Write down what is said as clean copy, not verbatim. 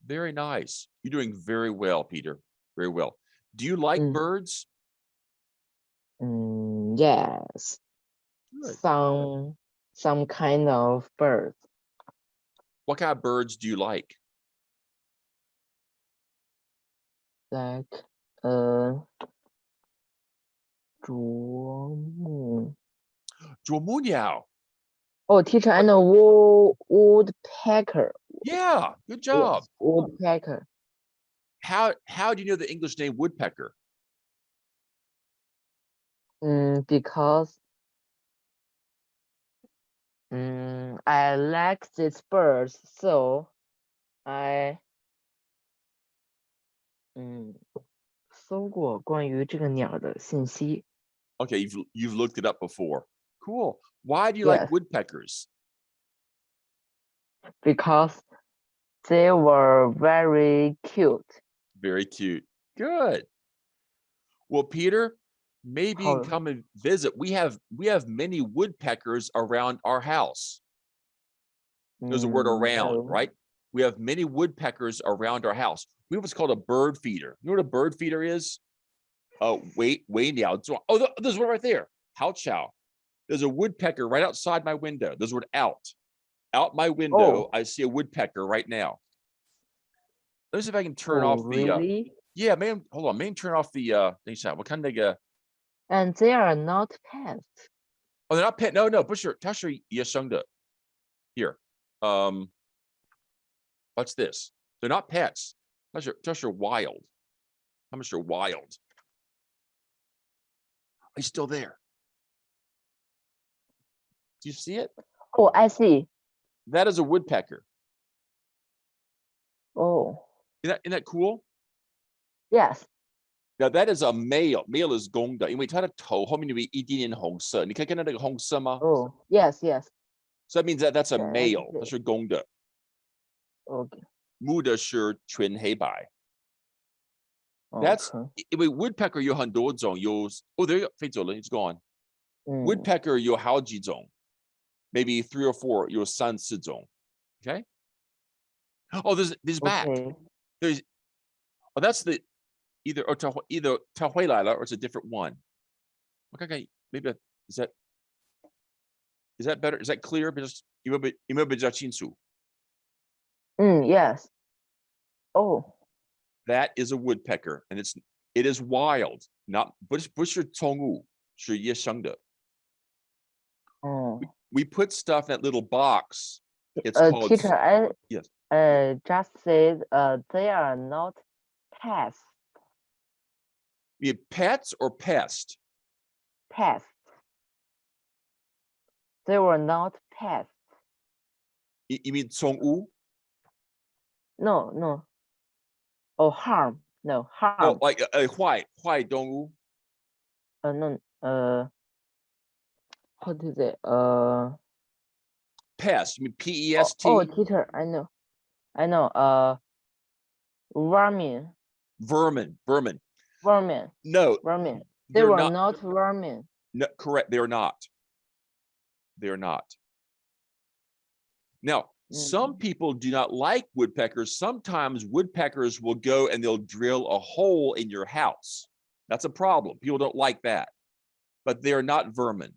Very nice. You're doing very well, Peter. Very well. Do you like birds? Yes. Good. Some kind of birds. What kind of birds do you like? Like 啄木鸟. Oh, teacher, I know woodpecker. Yeah, good Yes, job. woodpecker. How do you know the English name woodpecker? Because I like these birds, so I 搜过关于这个鸟的信息。 Okay, you've looked it up before. Cool. Why do you like Yes. woodpeckers? Because they were very cute. Very cute. Good. Well, Peter, maybe you can come and visit. We have many woodpeckers around our house. There's a word around, No. right? We have many woodpeckers around our house. We have what's called a bird feeder. You know what a bird feeder is? Oh, wait now. Oh, there's one right there. Hao chow. There's a woodpecker right outside my window. There's the word out. Out my window, I see a woodpecker right now. Let me see if I can turn off the really? Yeah, man, hold on. Maybe turn off the 等一下，我看那个 And they are not pests. Oh, they're not pet. No, 不是，它是野生的. Here. What's this? They're not pets. 它是 wild. 它们是 wild. He's still there. Do you see it? Oh, I see. That is a woodpecker. Oh. Isn't that cool? Yes. Now that is a male. Male is 公的，因为它的头后面有一点点红色。你可以看到那个红色吗？ Oh, yes, yes. So that means that's a male. 它是公的。 Okay. 母的是全黑白。 That's 因为 woodpecker 有很多种，有 there you go, 飞走了 it's gone. Woodpecker 有好几种 maybe 3 or 4有3、4种 Okay. Oh, there's back. There's that's the either 它回来了 or it's a different one. Okay, maybe is that better? Is that clear? 有没有比较清楚? Yes. Oh. That is a woodpecker, and it is wild. Not 不是宠物，是野生的。 We put stuff in that little box. It's called Teacher, yes. Just said they are not pests. You mean pets or pest? Pests. They were not pests. You mean 宠物? No. Oh, harm. No, harm. Oh, like 坏动物? No. What is it? Pest. You mean P-E-S-T? Oh, teacher, I know. Vermin. Vermin. No. No. Vermin. They were not vermin. No, correct. They are not. Now, some people do not like woodpeckers. Sometimes woodpeckers will go and they'll drill a hole in your house. That's a problem. People don't like that. But they are not vermin.